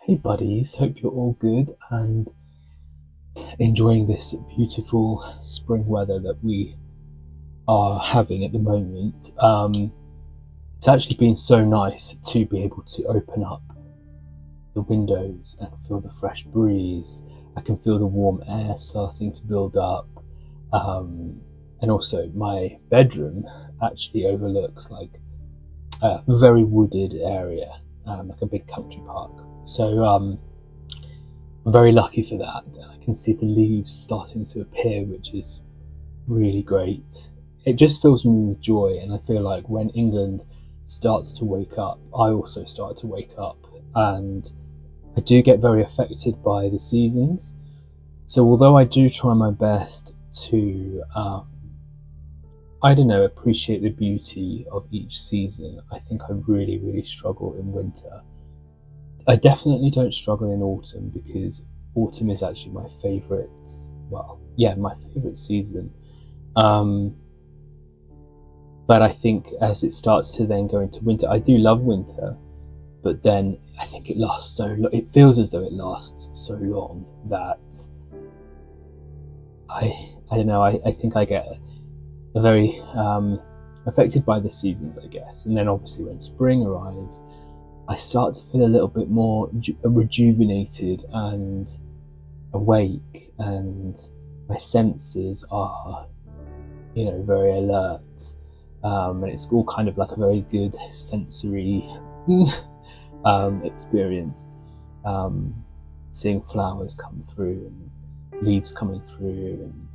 Hey buddies, hope you're all good and enjoying this beautiful spring weather that we are having at the moment. It's actually been so nice to be able to open up the windows and feel the fresh breeze. I can feel the warm air starting to build up. And also my bedroom actually overlooks like a very wooded area, like a big country park. So I'm very lucky for that, and I can see the leaves starting to appear, which is really great. It just fills me with joy, and I feel like when England starts to wake up, I also start to wake up, and I do get very affected by the seasons. So although I do try my best to appreciate the beauty of each season, I think I really struggle in winter. I definitely don't struggle in autumn, because autumn is actually my favourite, my favourite season. But I think as it starts to then go into winter, I do love winter, but then I think it feels as though it lasts so long that I don't know, I think I get a very affected by the seasons, I guess. And then obviously when spring arrives, I start to feel a little bit more rejuvenated and awake, and my senses are, very alert. And it's all kind of like a very good sensory experience. Seeing flowers come through and leaves coming through and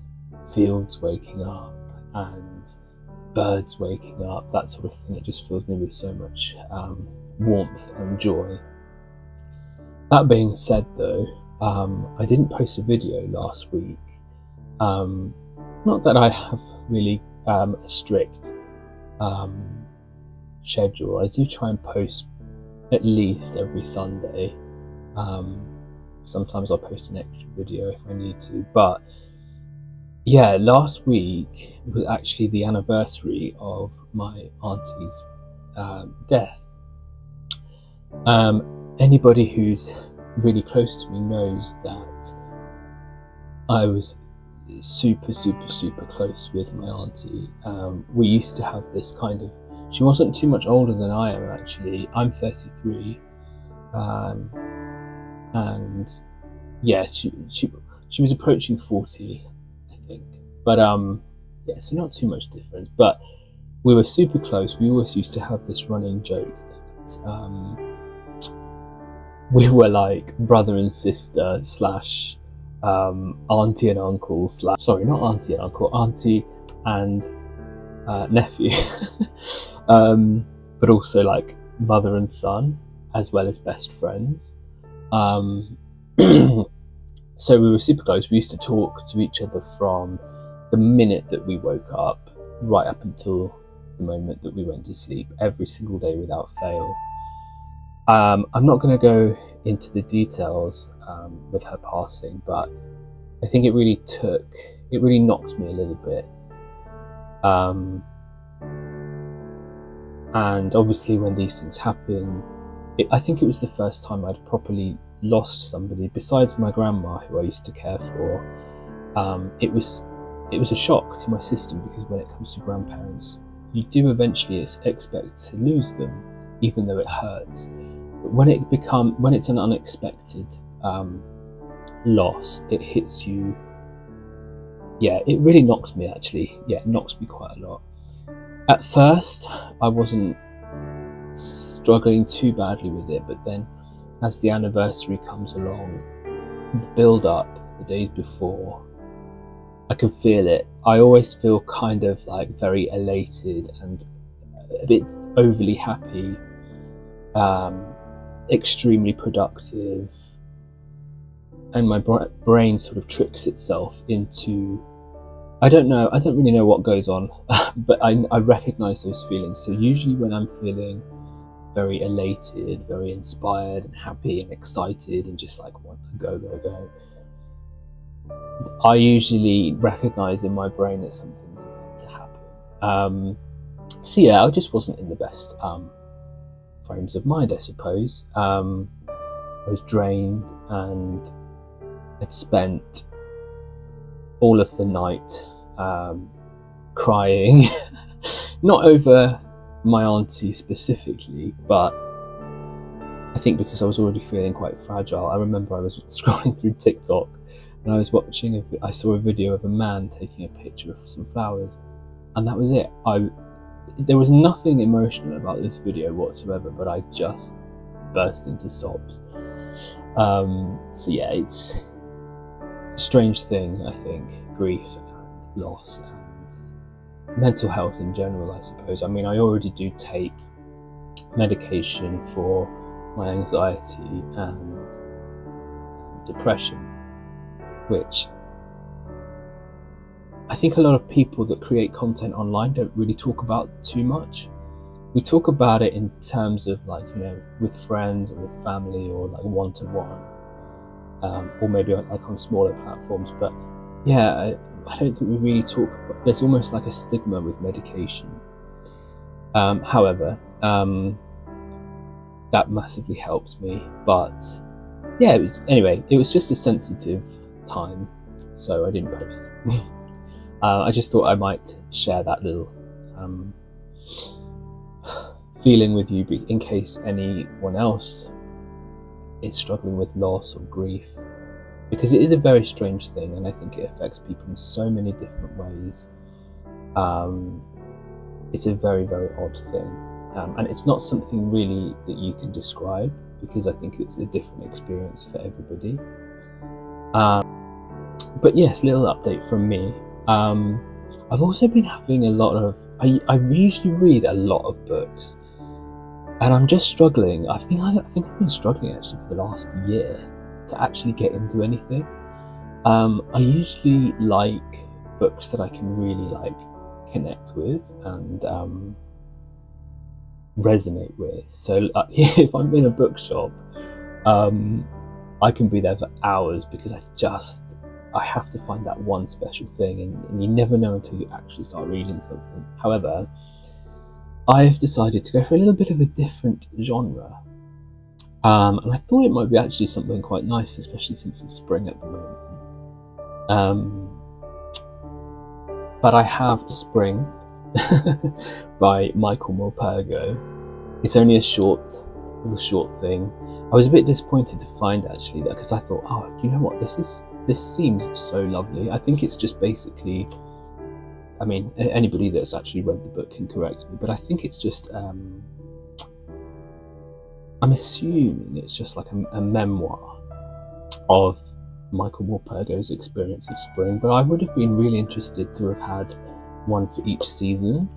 fields waking up and birds waking up, that sort of thing. It just fills me with so much warmth and joy. That being said though, I didn't post a video last week. Not that I have really a strict schedule. I do try and post at least every Sunday. Sometimes I'll post an extra video if I need to, but yeah, last week was actually the anniversary of my auntie's death. Anybody who's really close to me knows that I was super close with my auntie. We used to have this kind of, she wasn't too much older than I am actually. I'm 33, and yeah, she was approaching 40, I think, but yeah, so not too much difference, but we were super close. We always used to have this running joke that we were like brother and sister slash auntie and uncle slash, sorry, not auntie and uncle, auntie and nephew, but also like mother and son, as well as best friends. So we were super close. We used to talk to each other from the minute that we woke up right up until the moment that we went to sleep, every single day without fail. I'm not going to go into the details with her passing, but I think it really knocked me a little bit. And obviously when these things happen, I think it was the first time I'd properly lost somebody besides my grandma, who I used to care for. It was a shock to my system, because when it comes to grandparents, you do eventually expect to lose them, even though it hurts. But when it's an unexpected loss, it hits you. Yeah, it really knocks me actually. Yeah, it knocks me quite a lot. At first, I wasn't struggling too badly with it, but then as the anniversary comes along, the build up, the days before, I can feel it. I always feel kind of like very elated and a bit overly happy, extremely productive, and my brain sort of tricks itself into, I don't really know what goes on, but I recognize those feelings. So usually when I'm feeling very elated, very inspired and happy and excited and just like want to go, I usually recognize in my brain that something's about to happen. So yeah, I just wasn't in the best frames of mind, I suppose. I was drained and had spent all of the night crying, not over my auntie specifically, but I think because I was already feeling quite fragile. I remember I was scrolling through TikTok and I saw a video of a man taking a picture of some flowers, and that was it. There was nothing emotional about this video whatsoever, but I just burst into sobs. So yeah, it's a strange thing, I think, grief and loss and mental health in general, I suppose. I mean, I already do take medication for my anxiety and depression, which I think a lot of people that create content online don't really talk about too much. We talk about it in terms of, like, you know, with friends or with family, or like one-to-one, or maybe like on smaller platforms. But yeah, I don't think we really talk. There's almost like a stigma with medication. However, that massively helps me. But yeah, it was just a sensitive time, so I didn't post. I just thought I might share that little feeling with you, in case anyone else is struggling with loss or grief, because it is a very strange thing, and I think it affects people in so many different ways. It's a very, very odd thing, and it's not something really that you can describe, because I think it's a different experience for everybody. But yes, little update from me. I've also been having a lot of, I usually read a lot of books, and I'm just struggling. I think I've been struggling actually for the last year to actually get into anything. I usually like books that I can really like connect with and resonate with. So if I'm in a bookshop, I can be there for hours, because I have to find that one special thing, and you never know until you actually start reading something. However, I've decided to go for a little bit of a different genre, and I thought it might be actually something quite nice, especially since it's spring at the moment. But I have Spring by Michael Morpurgo. It's only a little short thing. I was a bit disappointed to find actually that, because I thought, oh, you know what, this seems so lovely. I think it's just basically, I mean, anybody that's actually read the book can correct me, but I think it's just, I'm assuming it's just like a memoir of Michael Morpurgo's experience of spring. But I would have been really interested to have had one for each season,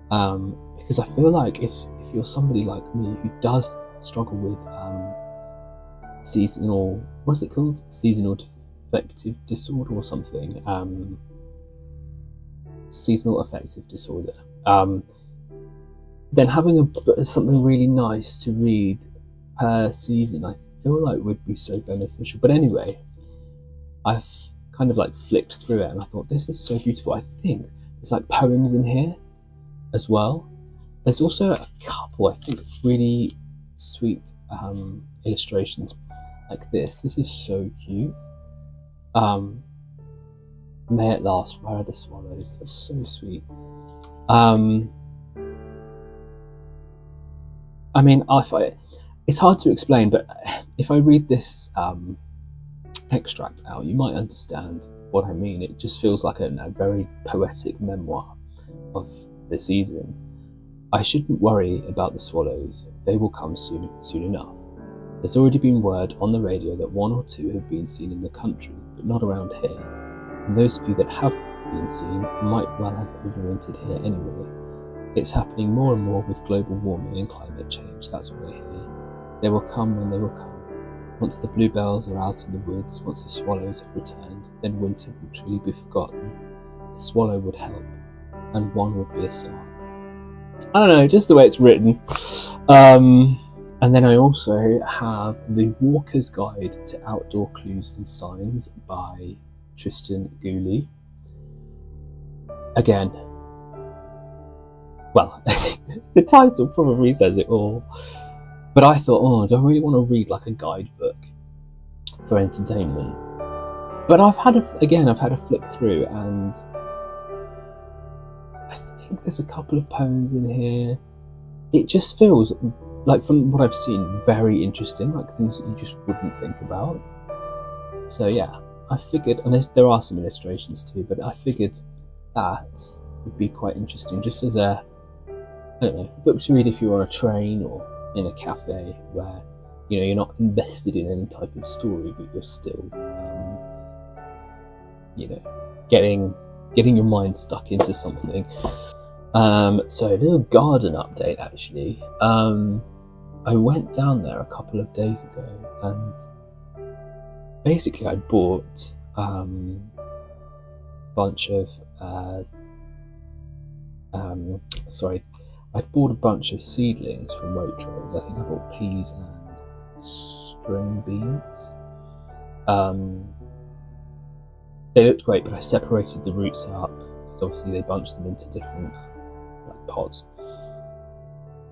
because I feel like if you're somebody like me who does struggle with seasonal, what's it called? Seasonal affective disorder or something. Seasonal affective disorder. Then having something really nice to read per season, I feel like would be so beneficial. But anyway, I've kind of like flicked through it, and I thought, this is so beautiful. I think there's like poems in here as well. There's also a couple, I think, really sweet illustrations like this. This is so cute. May it last, where are the swallows? That's so sweet. I mean, it's hard to explain, but if I read this extract out, you might understand what I mean. It just feels like a very poetic memoir of the season. I shouldn't worry about the swallows. They will come soon enough. There's already been word on the radio that 1 or 2 have been seen in the country, but not around here. And those few that have been seen might well have overwintered here anyway. It's happening more and more with global warming and climate change, that's what I hear. They will come when they will come. Once the bluebells are out in the woods, once the swallows have returned, then winter will truly be forgotten. A swallow would help, and one would be a start. I don't know, just the way it's written. And then I also have The Walker's Guide to Outdoor Clues and Signs by Tristan Gooley. Again, well, I think the title probably says it all. But I thought, oh, do I really want to read like a guidebook for entertainment? But I've had a flick through, and I think there's a couple of poems in here. It just feels like, from what I've seen, very interesting, like things that you just wouldn't think about. So yeah, I figured, and there are some illustrations too, but I figured that would be quite interesting, just as a, I don't know, book to read if you're on a train or in a cafe where, you know, you're not invested in any type of story, but you're still, you know, getting your mind stuck into something. So a little garden update, actually. I went down there a couple of days ago, and basically I bought a bunch of I bought a bunch of seedlings from Waitrose. I think I bought peas and string beans. They looked great, but I separated the roots out because obviously they bunched them into different pots.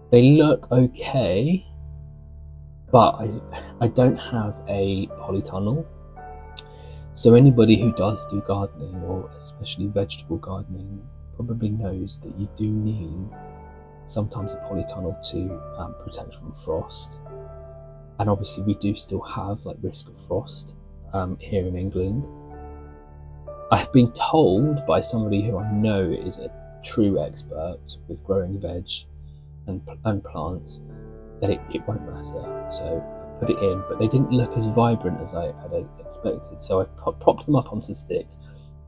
They look okay, but I don't have a polytunnel. So anybody who does do gardening, or especially vegetable gardening, probably knows that you do need sometimes a polytunnel to protect from frost. And obviously we do still have like risk of frost here in England. I've been told by somebody who I know is a true expert with growing veg and plants that it won't matter. So I put it in, but they didn't look as vibrant as I had expected. So I propped them up onto sticks.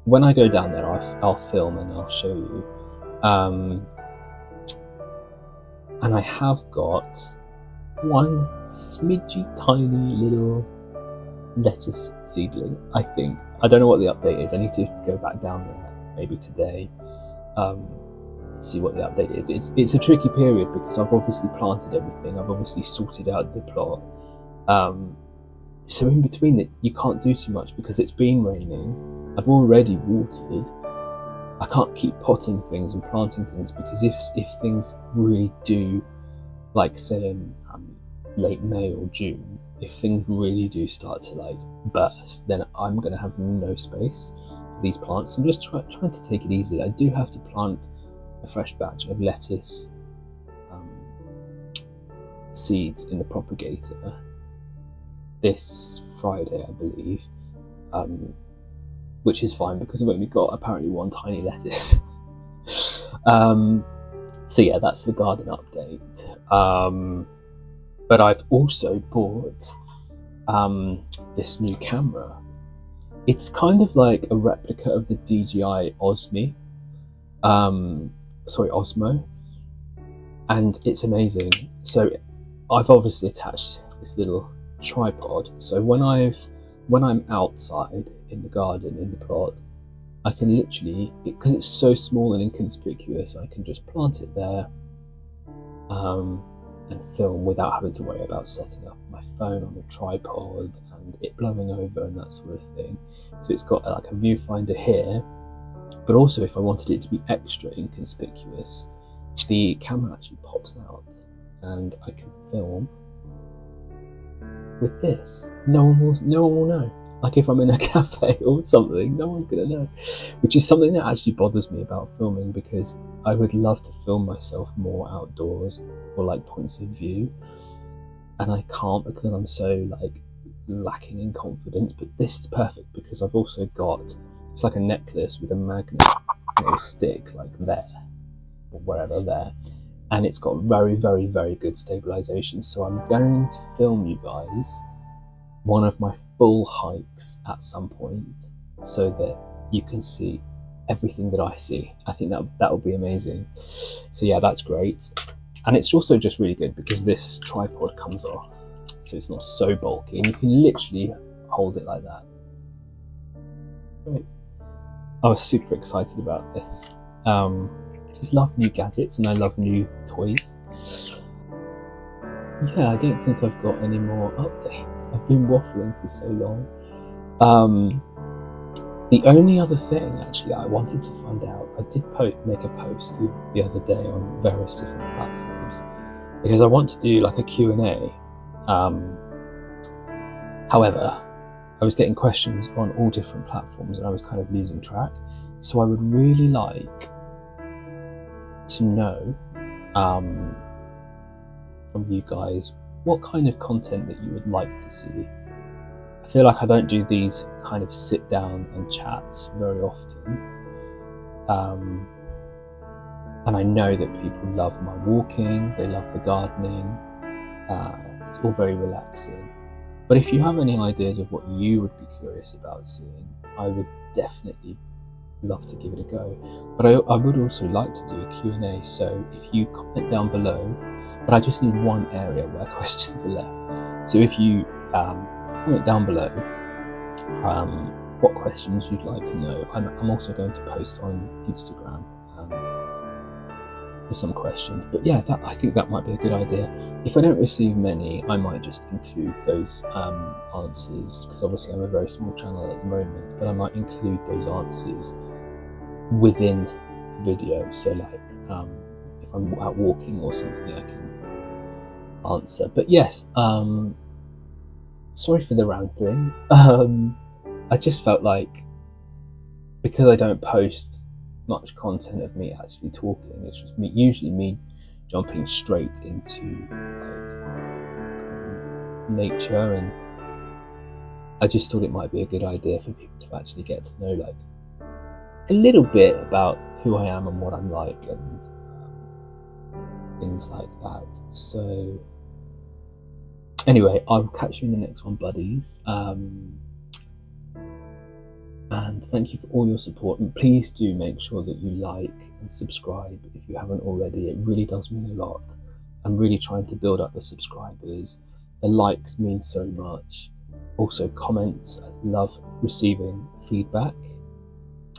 When I go down there, I'll film and I'll show you. And I have got one smidgy tiny little lettuce seedling, I think. I don't know what the update is. I need to go back down there maybe today, see what the update is. It's a tricky period because I've obviously planted everything. I've obviously sorted out the plot. So in between it, you can't do too much because it's been raining. I've already watered. I can't keep potting things and planting things because if things really do, like say in late May or June, if things really do start to like burst, then I'm going to have no space for these plants. I'm just trying to take it easy. I do have to plant a fresh batch of lettuce seeds in the propagator this Friday, I believe, which is fine because I've only got apparently one tiny lettuce. So yeah, that's the garden update. But I've also bought this new camera. It's kind of like a replica of the DJI Osmo, and it's amazing. So I've obviously attached this little tripod, so when I'm outside in the garden, in the plot, I can literally, because it's so small and inconspicuous, I can just plant it there and film without having to worry about setting up my phone on the tripod and it blowing over and that sort of thing. So it's got like a viewfinder here, but also if I wanted it to be extra inconspicuous, the camera actually pops out and I can film with this. No one will know. Like if I'm in a cafe or something, no one's gonna know. Which is something that actually bothers me about filming, because I would love to film myself more outdoors or like points of view, and I can't because I'm so like lacking in confidence. But this is perfect because I've also got, it's like a necklace with a magnet and it'll stick like there or wherever there, and it's got very, very, very good stabilization. So I'm going to film you guys one of my full hikes at some point so that you can see everything that I see. I think that would be amazing. So yeah, that's great. And it's also just really good because this tripod comes off, so it's not so bulky and you can literally hold it like that. Great. I was super excited about this. I just love new gadgets and I love new toys. Yeah, I don't think I've got any more updates. I've been waffling for so long. The only other thing actually I wanted to find out, I did make a post the other day on various different platforms, because I want to do like a Q&A. However, I was getting questions on all different platforms and I was kind of losing track. So I would really like to know from you guys what kind of content that you would like to see. I feel like I don't do these kind of sit down and chats very often. And I know that people love my walking, they love the gardening. It's all very relaxing. But if you have any ideas of what you would be curious about seeing, I would definitely love to give it a go. But I would also like to do a Q&A, so if you comment down below, but I just need one area where questions are left. So if you comment down below what questions you'd like to know. I'm also going to post on Instagram for some questions. But yeah, I think that might be a good idea. If I don't receive many, I might just include those answers, because obviously I'm a very small channel at the moment, but I might include those answers within the video. So like if I'm out walking or something, I can answer. But yes, sorry for the ranting. I just felt like, because I don't post much content of me actually talking, it's just usually me jumping straight into like nature, and I just thought it might be a good idea for people to actually get to know like a little bit about who I am and what I'm like, and things like that. So anyway, I'll catch you in the next one, buddies. And thank you for all your support, and please do make sure that you like and subscribe if you haven't already. It really does mean a lot. I'm really trying to build up the subscribers. The likes mean so much. Also comments, I love receiving feedback,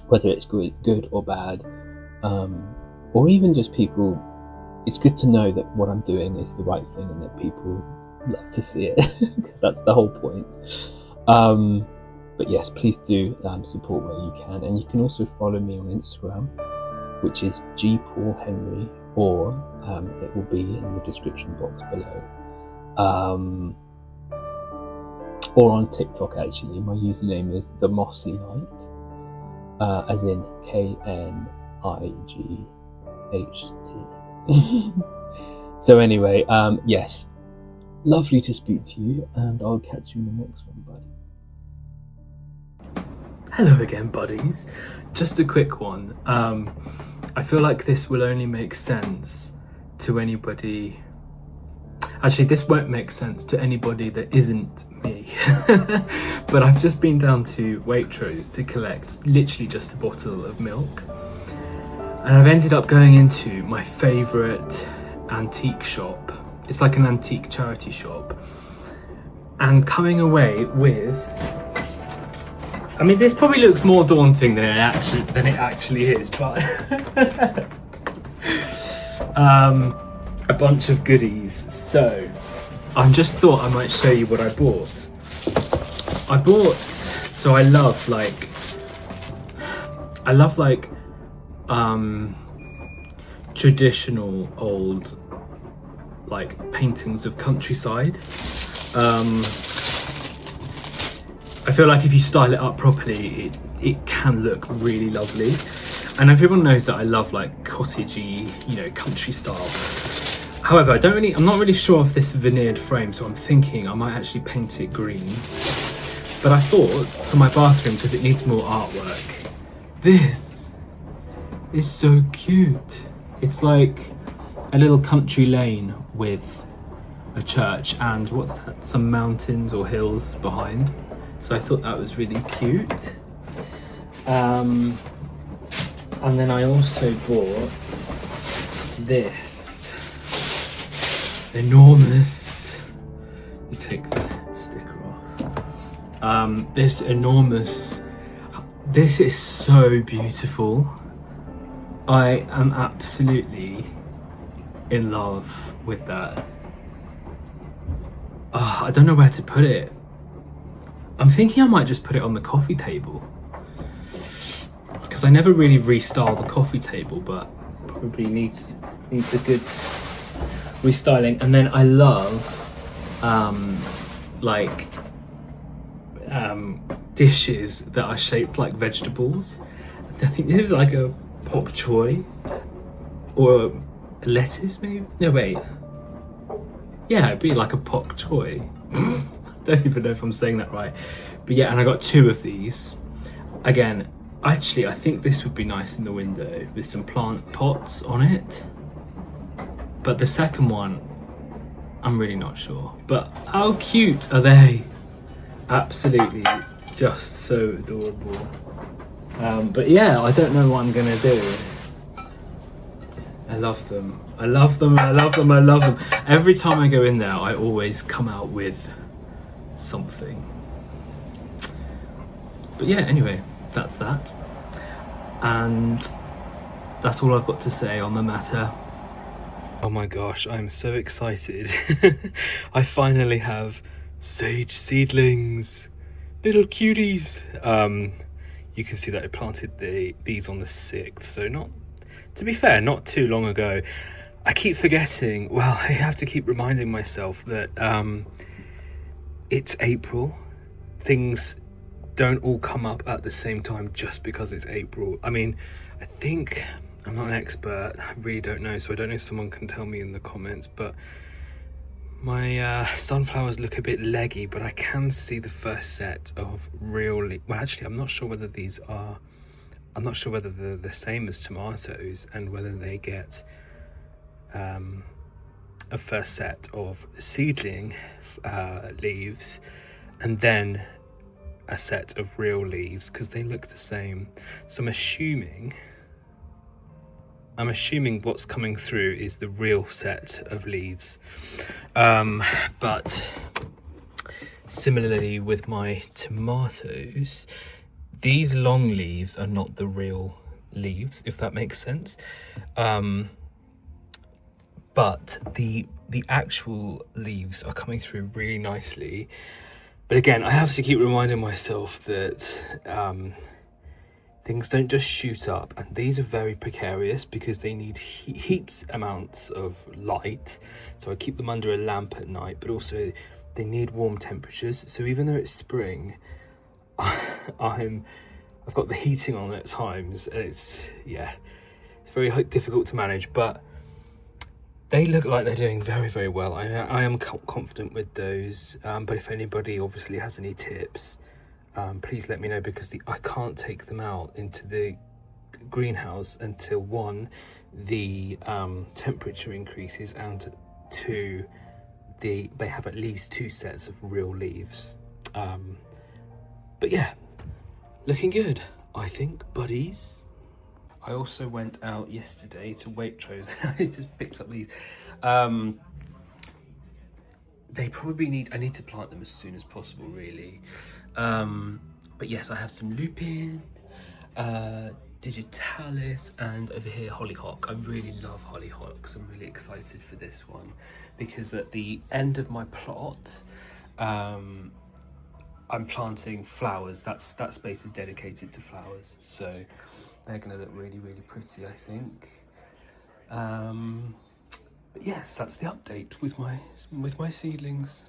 whether it's good or bad, or even just people. It's good to know that what I'm doing is the right thing and that people love to see it, because that's the whole point. But yes, please do support where you can, and you can also follow me on Instagram, which is georgepaulhenry, or it will be in the description box below, or on TikTok. Actually, my username is the Mossy Knight, as in KNIGHT. So anyway, yes, lovely to speak to you, and I'll catch you in the next one, buddy. Hello again, buddies. Just a quick one. I feel like this will only make sense to anybody. Actually, this won't make sense to anybody that isn't me. But I've just been down to Waitrose to collect literally just a bottle of milk. And I've ended up going into my favourite antique shop. It's like an antique charity shop. And coming away with, I mean, this probably looks more daunting than it actually is, but a bunch of goodies. So I just thought I might show you what I bought. So I love like traditional old like paintings of countryside. I feel like if you style it up properly, it can look really lovely. And everyone knows that I love like cottagey, country style. However, I'm not really sure of this veneered frame, so I'm thinking I might actually paint it green. But I thought for my bathroom, because it needs more artwork, this is so cute. It's like a little country lane with a church and what's that? Some mountains or hills behind. So I thought that was really cute. And then I also bought this enormous, let me take the sticker off. This is so beautiful. I am absolutely in love with that. I don't know where to put it. I'm thinking I might just put it on the coffee table, because I never really restyle the coffee table, but probably needs a good restyling. And then I love like dishes that are shaped like vegetables. I think this is like a bok choy or a lettuce, maybe. No, wait. Yeah, it'd be like a bok choy. Don't even know if I'm saying that right, but yeah. And I got 2 of these. Again, actually, I think this would be nice in the window with some plant pots on it. But the second one, I'm really not sure. But how cute are they? Absolutely, just so adorable. But yeah, I don't know what I'm gonna do. I love them. I love them. I love them. I love them. Every time I go in there, I always come out with something. But yeah, anyway, that's that. And that's all I've got to say on the matter. Oh my gosh, I'm so excited. I finally have sage seedlings, little cuties. You can see that I planted these on the 6th, so not, to be fair, not too long ago. I keep forgetting, well, I have to keep reminding myself that it's April. Things don't all come up at the same time just because it's April. I mean, I think, I'm not an expert, I really don't know, so I don't know if someone can tell me in the comments, but my sunflowers look a bit leggy, but I can see the first set of real well, actually, I'm not sure whether these are, I'm not sure whether they're the same as tomatoes and whether they get a first set of seedling leaves and then a set of real leaves, because they look the same. So I'm assuming what's coming through is the real set of leaves. But similarly with my tomatoes, these long leaves are not the real leaves, if that makes sense. But the actual leaves are coming through really nicely. But again, I have to keep reminding myself that things don't just shoot up, and these are very precarious because they need heaps amounts of light. So I keep them under a lamp at night, but also they need warm temperatures. So even though it's spring, I've got the heating on at times, and it's very difficult to manage, but they look like they're doing very, very well. I am confident with those, but if anybody obviously has any tips, please let me know, because I can't take them out into the greenhouse until 1, the temperature increases, and 2, they have at least 2 sets of real leaves. But yeah, looking good, I think, buddies. I also went out yesterday to Waitrose. I just picked up these. They probably I need to plant them as soon as possible, really. But yes, I have some lupin, digitalis, and over here hollyhock. I really love hollyhock, so I'm really excited for this one, because at the end of my plot, I'm planting flowers. That space is dedicated to flowers, so they're gonna look really, really pretty, I think. But yes, that's the update with my seedlings.